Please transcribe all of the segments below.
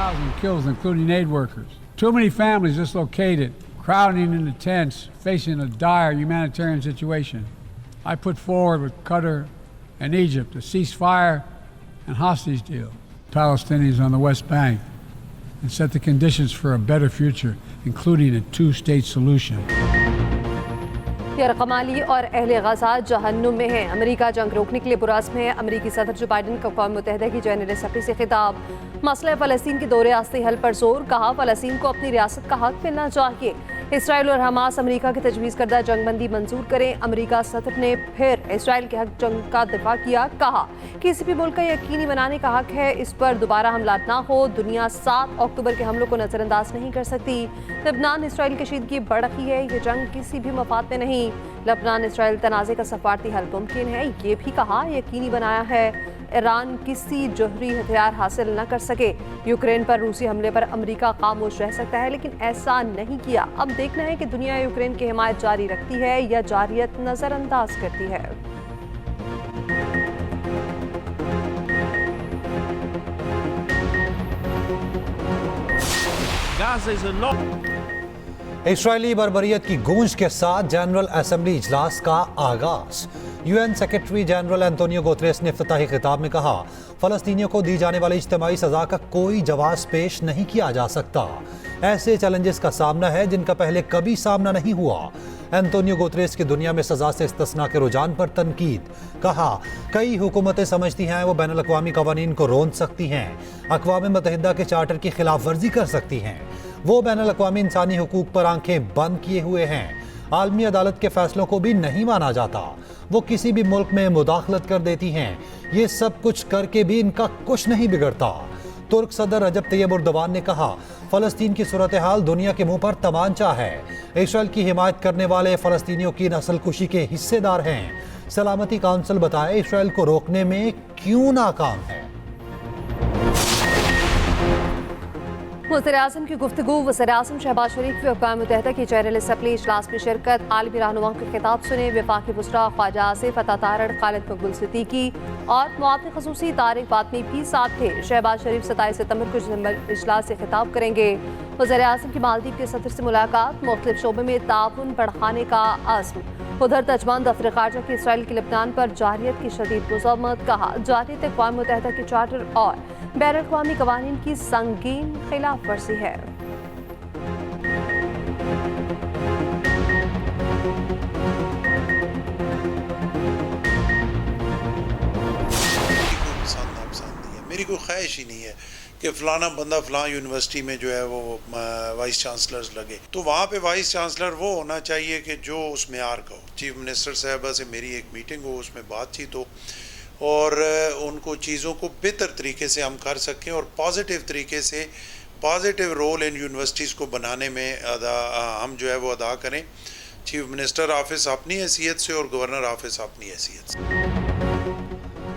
1,000 killed, including aid workers. Too many families dislocated, crowding into tents, facing a dire humanitarian situation. I put forward with Qatar and Egypt a ceasefire and hostage deal. Palestinians on the West Bank and set the conditions for a better future, including a two-state solution. यार कमाली और अहले गजा जहन्नुम में हैं। America जंग रोकने के लिए पुरअज़्म है। अमेरिकी सदर जो बाइडन का अक़वाम मुत्तहिदा की जनरल असम्बली से खिताब। मसला फ़लस्तीन के दौरे आस्ती हल पर जोर, कहा फ़लस्तीन को अपनी रियासत का हक मिलना चाहिए। इसराइल और हमास अमेरिका की तजवीज़ करदा जंगबंदी मंजूर करें। अमेरिका सदर ने फिर इसराइल के हक जंग का दिफा किया, कहा किसी भी मुल्क का यकीनी बनाने का हक है, इस पर दोबारा हमला ना हो। दुनिया 7 अक्टूबर के हमलों को नज़रअंदाज नहीं कर सकती। लबनान इसराइल कशीदगी बढ़ रही है, ये जंग किसी भी मफाद में नहीं। लबनान इसराइल तनाज़े का सफारती हल मुमकिन है, ये भी कहा यकीनी बनाया है ईरान किसी जौहरी हथियार हासिल न कर सके। यूक्रेन पर रूसी हमले पर अमेरिका खामोश रह सकता है, लेकिन ऐसा नहीं किया। अब देखना है कि दुनिया यूक्रेन की हिमायत जारी रखती है या जारियत नजरअंदाज करती है। इस्राएली बर्बरियत की गूंज के साथ जनरल असम्बली इजलास का आगाज। UN secretary general Antonio Guterres ने इफ्तिताही खिताब में कहा, फलस्तीनियों को दी जाने वाली इज्तिमाई सजा का कोई जवाब पेश नहीं किया जा सकता। ऐसे चैलेंजेस का सामना है जिनका पहले कभी सामना नहीं हुआ। एंटोनियो गुतरेस की दुनिया में सजा से इस्तिस्ना के रुझान पर तनकीद। कहा, कई हुकूमतें समझती हैं वो बैनुल अक़वामी क़वानीन को रोंद सकती हैं, अक़वाम मुत्तहिदा के चार्टर की खिलाफ वर्जी कर सकती हैं। वो बैनुल अक़वामी इंसानी हुकूक पर आंखें बंद किए हुए हैं। आलमी अदालत के फैसलों को भी नहीं माना जाता। वो किसी भी मुल्क में मुदाखलत कर देती हैं। ये सब कुछ करके भी इनका कुछ नहीं बिगड़ता। तुर्क सदर रजब तैयब एर्दोगान ने कहा, फलस्तीन की सूरत हाल दुनिया के मुंह पर तमांचा है। इसराइल की हिमायत करने वाले फलस्तीनियों की नस्लकुशी के हिस्सेदार हैं। सलामती काउंसिल बताए इसराइल को रोकने में क्यों नाकाम है। वज़ीर-ए-आज़म की गुफ्तगू। वज़ीर-ए-आज़म शहबाज शरीफ की अक़वाम मुत्तहिदा की जनरल असम्बली इजलास में शिरकत। आलमी रहनुमाओं के खिताब सुने। वफाकी वज़रा ख्वाजा आसिफ अता तारड़, खालिद मकबूल सिद्दीकी और मुआविन ख़ुसूसी तारिक फातमी भी साथ थे। शहबाज शरीफ 27 सितंबर को जनरल इजलास से खिताब करेंगे। वज़ीर-ए-आज़म की मालदीव के सदर से मुलाकात। मुख्तलिफ शोबे में ताउन बढ़ाने का आज़्म। उधर तर्जमान दफ्तर ख़ारजा की इसराइल की लबनान पर जारियत की शदीद मुज़म्मत। कहा, जारियत अक़वाम मुत्तहिदा के चार्टर और बैनुल अक़वामी क़वानीन की संगीन खिलाफ वर्जी है। मेरी कोई ख्वाहिश ही नहीं है कि फ़लाना बंदा फ़लाँ यूनिवर्सिटी में जो है वो वाइस चांसलर्स लगे। तो वहाँ पे वाइस चांसलर वो होना चाहिए कि जो उस मेयार का हो। चीफ मिनिस्टर साहबा से मेरी एक मीटिंग हो, उसमें बातचीत हो और उनको चीज़ों को बेहतर तरीके से हम कर सकें और पॉजिटिव तरीके से पॉजिटिव रोल इन यूनिवर्सिटीज़ को बनाने में हम जो है वो अदा करें। चीफ मिनिस्टर ऑफिस अपनी हैसियत से और गवर्नर ऑफिस अपनी हैसियत से।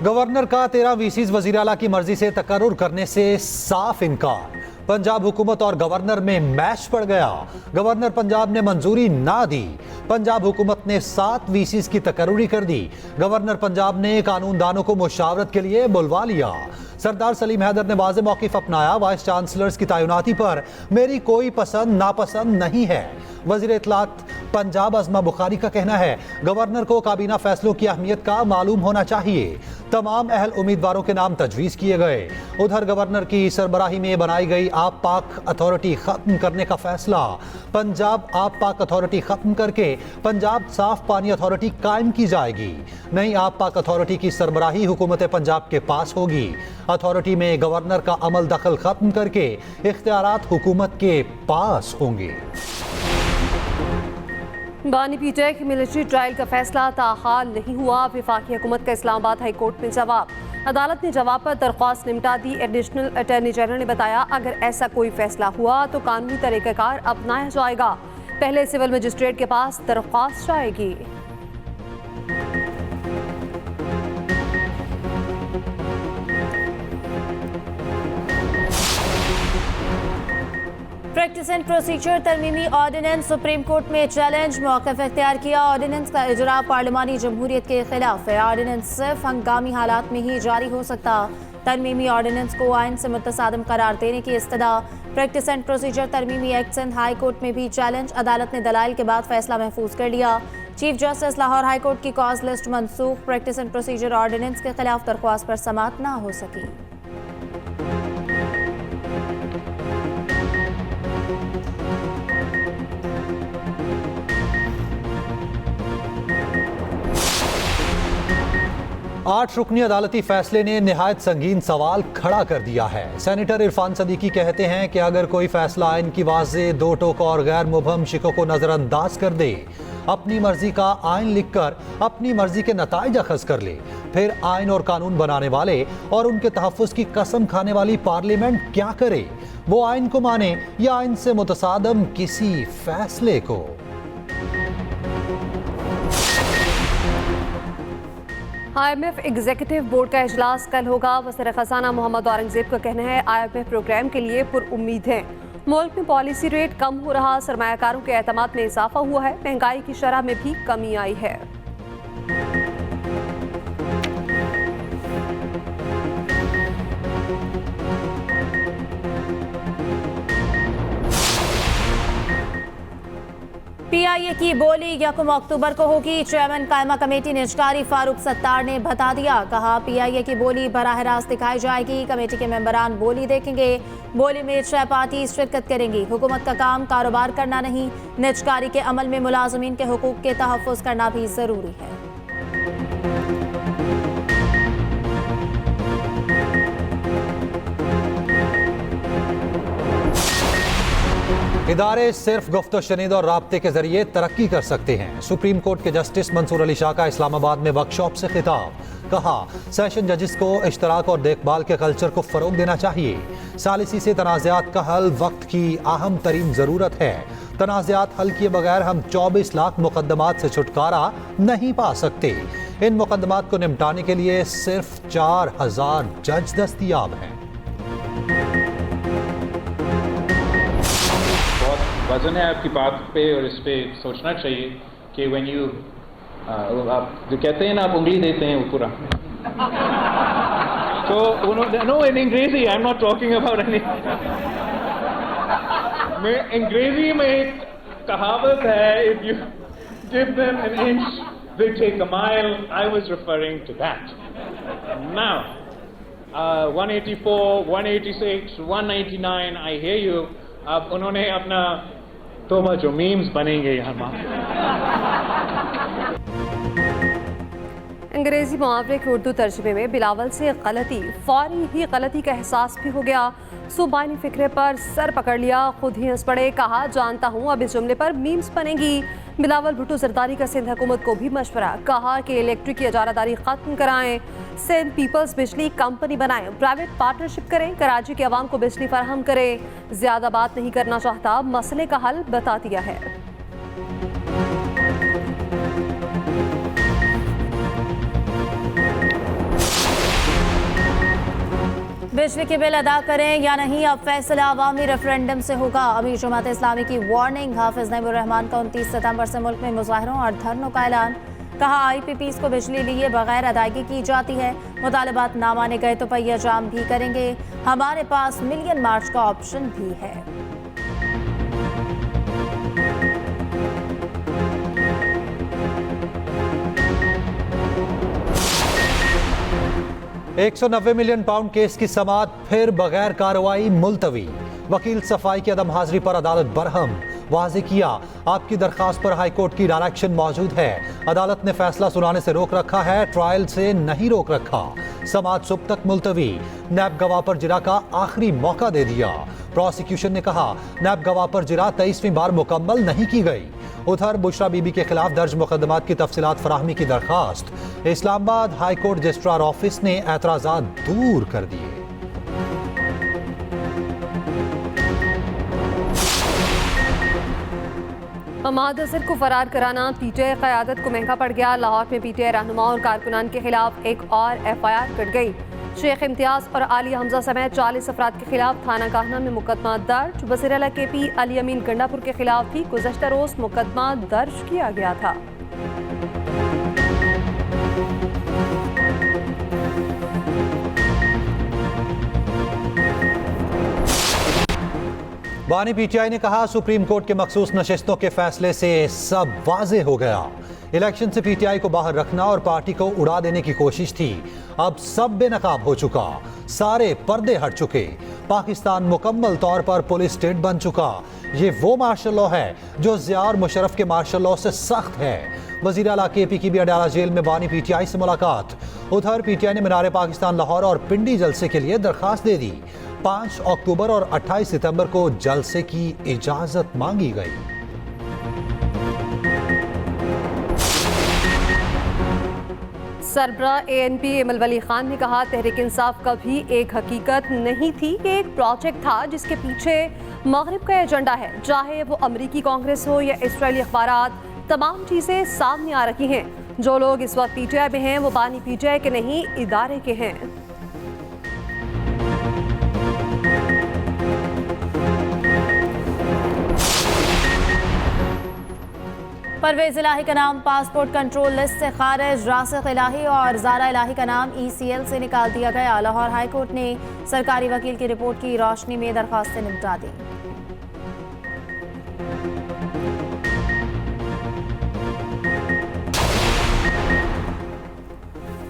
गवर्नर का 13 वीसीज वज़ीर आला की मर्जी से तकर्रुर करने से साफ इनकार। पंजाब हुकूमत और गवर्नर में मैच पड़ गया। गवर्नर पंजाब ने मंजूरी ना दी। पंजाब हुकूमत ने 7 वीसीज की तकर्रुरी कर दी। गवर्नर पंजाब ने कानूनदानों को मुशावरत के लिए बुलवा लिया। सरदार सलीम हैदर ने वाज़े मौक़िफ़ अपनाया, वाइस चांसलर्स की तैनाती पर मेरी कोई पसंद नापसंद नहीं है। वज़ीर इत्तलात पंजाब अज़मा बुखारी का कहना है, गवर्नर को काबीना फैसलों की अहमियत का मालूम होना चाहिए। तमाम अहल उम्मीदवारों के नाम तजवीज़ किए गए। उधर गवर्नर की सरबराही में बनाई गई आप पाक अथॉरिटी ख़त्म करने का फैसला। पंजाब आप पाक अथॉरिटी ख़त्म करके पंजाब साफ पानी अथॉरिटी कायम की जाएगी। नई आप पाक अथॉरिटी की सरबराही हुकूमत पंजाब के पास होगी। अथॉरिटी में गवर्नर का अमल दखल ख़त्म करके इख्तियारात हुकूमत के पास होंगे। बानी पीटेक मिलिट्री ट्रायल का फैसला ताहाल नहीं हुआ। वफाकी हुकूमत का इस्लामाबाद हाई कोर्ट में जवाब। अदालत ने जवाब पर दरख्वास्त निपटा दी। एडिशनल अटॉर्नी जनरल ने बताया, अगर ऐसा कोई फैसला हुआ तो कानूनी तरीक़ाकार अपनाया जाएगा। पहले सिविल मजिस्ट्रेट के पास दरख्वास्त जाएगी। प्रैक्टिस प्रैक्टिस एंड प्रोसीजर तरमीमी ऑर्डिनेंस सुप्रीम कोर्ट में चैलेंज, मौक़िफ़ इख्तियार किया। ऑर्डिनेंस का इजरा पार्लिमानी जमहूरियत के खिलाफ है। ऑर्डिनेंस सिर्फ हंगामी हालात में ही जारी हो सकता। तरमीमी ऑर्डिनेंस को आइन से मुतसादम करार देने की इस्तदा। प्रैक्टिस एंड प्रोसीजर तरमीमी एक्ट सिंध हाई कोर्ट में भी चैलेंज, अदालत ने दलाइल के बाद फैसला महफूज कर लिया। Chief justice Lahore high court की cause list Mansukh. Practice and procedure ordinance के खिलाफ दरख्वास्त पर समाअत ना हो सकी। आठ रुकनी अदालती फैसले ने निहायत संगीन सवाल खड़ा कर दिया है। सेनेटर इरफान सदीकी कहते हैं कि अगर कोई फैसला आइन की वाज़ेह, दो टोक और गैर मुबहम शिकों को नजरअंदाज कर दे, अपनी मर्जी का आइन लिखकर अपनी मर्जी के नताइज अखज़ कर ले, फिर आइन और कानून बनाने वाले और उनके तहफ़्फ़ुज़ की कसम खाने वाली पार्लियामेंट क्या करे? वो आइन को माने या आइन से मुतसादम किसी फैसले को? IMF एग्जीक्यूटिव बोर्ड का इजलास कल होगा। वज़ीर ख़ज़ाना मोहम्मद औरंगज़ेब का कहना है IMF प्रोग्राम के लिए पुरुम्मीद है। मुल्क में पॉलिसी रेट कम हो रहा, सरमायाकारों के एतमाद में इजाफा हुआ है, महंगाई की शरह में भी कमी आई है। PIA की बोली 1 अक्टूबर को होगी। चेयरमैन कायमा कमेटी निजकारी फारूक सत्तार ने बता दिया। कहा PIA की बोली बराह रास्त दिखाई जाएगी। कमेटी के मेंबरान बोली देखेंगे। बोली में 6 पार्टी शिरकत करेंगी। हुकूमत का काम कारोबार करना नहीं, निजकारी के अमल में मुलाजमीन के हुकूक के तहफ़्फ़ुज़ करना भी ज़रूरी है। इदारे सिर्फ गुफ्तो शनीद और राब्ते के जरिए तरक्की कर सकते हैं। सुप्रीम कोर्ट के जस्टिस मंसूर अली शाह का इस्लामाबाद में वर्कशॉप से खिताब। कहा सेशन जजेस को इश्तराक और देखभाल के कल्चर को फरोग देना चाहिए। सालिसी से तनाज़ात का हल वक्त की अहम तरीन ज़रूरत है। तनाज़ात हल किए बगैर हम 24 लाख मुकदमात से छुटकारा नहीं पा सकते। इन मुकदमात को निपटाने के लिए सिर्फ 4000 जज दस्तयाब हैं। वजन है आपकी बात पे और इस पे सोचना चाहिए कि व्हेन यू आप जो कहते हैं ना, आप उंगली देते हैं वो पूरा तो नो इन अंग्रेजी I am not talking about any. मैं अंग्रेजी में एक कहावत है, if you give them an inch they take a mile. I was referring to that. Now 184, 186, 199 I hear you. अब उन्होंने अपना तोबा जो मीम्स बनेंगे यहाँ। अंग्रेजी मुहावरे के उर्दू तर्जुमे में बिलावल से गलती, फौरी ही गलती का एहसास भी हो गया। सुबानी फिक्रे पर सर पकड़ लिया, खुद ही हंस पड़े। कहा जानता हूँ अब इस जुमले पर मीम्स बनेंगी। बिलावल भुट्टो जरदारी का सिंध हुकूमत को भी मशवरा। कहा कि इलेक्ट्रिक की इजारादारी खत्म कराएं, सिंध पीपल्स बिजली कंपनी बनाएं, प्राइवेट पार्टनरशिप करें, कराची के अवाम को बिजली फराहम करें। ज्यादा बात नहीं करना चाहता, मसले का हल बता दिया है। बिजली के बिल अदा करें या नहीं, अब फैसला अवामी रेफरेंडम से होगा। अमीर जमात इस्लामी की वार्निंग। हाफिज नईमुर रहमान का 29 सितंबर से मुल्क में मुजाहरों और धरनों का ऐलान। कहा IPPs को बिजली लिए बगैर अदायगी की जाती है। मुतालबात ना माने गए तो पहिया जाम भी करेंगे। हमारे पास मिलियन मार्च का ऑप्शन भी है। 190 मिलियन पाउंड केस की समाअत फिर बगैर कार्रवाई मुलतवी। वकील सफाई की अदम हाजिरी पर अदालत बरहम। वाज़ेह किया आपकी दरखास्त पर हाई कोर्ट की डायरेक्शन मौजूद है। अदालत ने फैसला सुनाने से रोक रखा है, ट्रायल से नहीं रोक रखा। समाअत सुबह तक मुलतवी। नैब गवाह पर जिरा का आखिरी मौका दे दिया। प्रोसिक्यूशन ने कहा नैब गवाह पर जिरा 23वीं बार मुकम्मल नहीं की गई। उधर बुशरा बीबी के खिलाफ दर्ज मुकदमात की तफसीलात फराहमी की दरखास्त। Islamabad high court registrar office ने एतराज़ात दूर कर दिए। हमाद अजहर को फरार कराना PTI क़यादत को महंगा पड़ गया। लाहौर में PTI रहनुमा और कारकुनान के खिलाफ एक और FIR कट गई। शेख इम्तियाज और आलिया हमजा समेत 40 अफराद के खिलाफ थाना काहना में मुकदमा दर्ज। वज़ीर आला KP अली अमीन गंडापुर के खिलाफ भी गुज़श्ता रोज मुकदमा दर्ज किया गया था। बानी PTI ने कहा, सुप्रीम कोर्ट के मखसूस नशिस्तों के फैसले से सब वाज़े हो गया। इलेक्शन से PTI को बाहर रखना और पार्टी को उड़ा देने की कोशिश थी, अब सब बेनकाब हो चुका, सारे पर्दे हट चुके। पाकिस्तान मुकम्मल तौर पर पुलिस स्टेट बन चुका। ये वो मार्शल लॉ है जो ज़िया और मुशर्रफ के मार्शल लॉ से सख्त है। वज़ीर आला KP की भी अडाला जेल में बानी PTI से मुलाकात। उधर PTI ने मीनार पाकिस्तान लाहौर और पिंडी जलसे के लिए दरखास्त दे दी। 5 अक्टूबर और 28 सितंबर को जलसे की इजाजत मांगी गई। सरबरा ANP इमल वली खान ने कहा, तहरीक इंसाफ कभी एक हकीकत नहीं थी, ये एक प्रोजेक्ट था जिसके पीछे मगरिब का एजेंडा है। चाहे वो अमरीकी कांग्रेस हो या इसराइली अखबारात, तमाम चीज़ें सामने आ रही हैं। जो लोग इस वक्त PTI में हैं वो बानी PTI के नहीं, इदारे के हैं। परवेज इलाही का नाम पासपोर्ट कंट्रोल लिस्ट से खारिज। रासिक इलाही और ज़ारा इलाही का नाम ECL से निकाल दिया गया। लाहौर हाई कोर्ट ने सरकारी वकील की रिपोर्ट की रोशनी में दरखास्तें निपटा दी।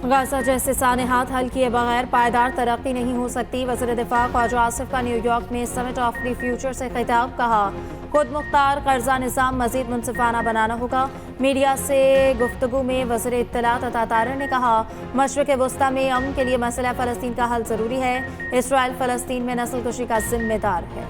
गाज़ा जैसे सानेहात हल किए बगैर पायदार तरक्की नहीं हो सकती। वज़ीर दिफा ख्वाजा आसिफ का न्यूयॉर्क में समिट ऑफ द फ्यूचर से खिताब। कहा, खुद मुख्तार कर्जा निज़ाम मज़ीद मुनसिफाना बनाना होगा। मीडिया से गुफ्तगू में वज़ीर इत्तलात अता तारिर ने कहा, मशरिक़ वस्ता में अमन के लिए मसला फ़लस्तीन का हल ज़रूरी है। इसराइल फ़लस्तीन में नस्ल कुशी का जिम्मेदार है।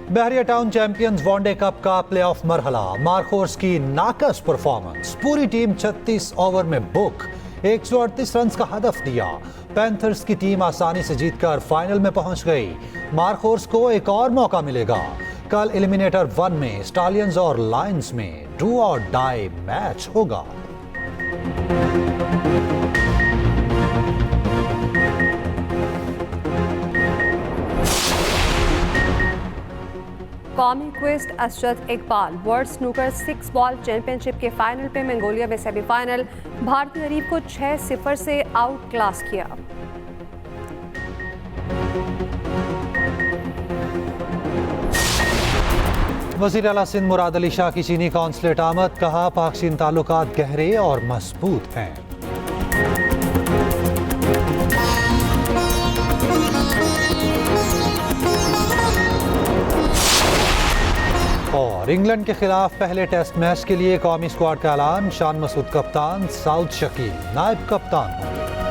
बहरिया टाउन चैंपियंस वनडे कप का प्लेऑफ मरहला। मार्कोर्स की नाकस परफॉर्मेंस। पूरी टीम 36 ओवर में बुक 138 रन का हदफ दिया। पैंथर्स की टीम आसानी से जीतकर फाइनल में पहुंच गई। मार्कोर्स को एक और मौका मिलेगा। कल एलिमिनेटर 1 में स्टालियंस और लायंस में डू और डाई मैच होगा। कौमी cueist Asjad Iqbal world snooker 6 ball championship के फाइनल पे मंगोलिया में सेमीफाइनल। भारतीय हरीफ को 6-0 से आउट क्लास किया। वज़ीर आला सिंध मुराद अली शाह की चीनी कॉन्सुलेट आमद। कहा, पाक चीन ताल्लुकात गहरे और मजबूत हैं। और इंग्लैंड के खिलाफ पहले टेस्ट मैच के लिए कौमी स्क्वाड का ऐलान। शान मसूद कप्तान, साउद शकील नायब कप्तान होंगे।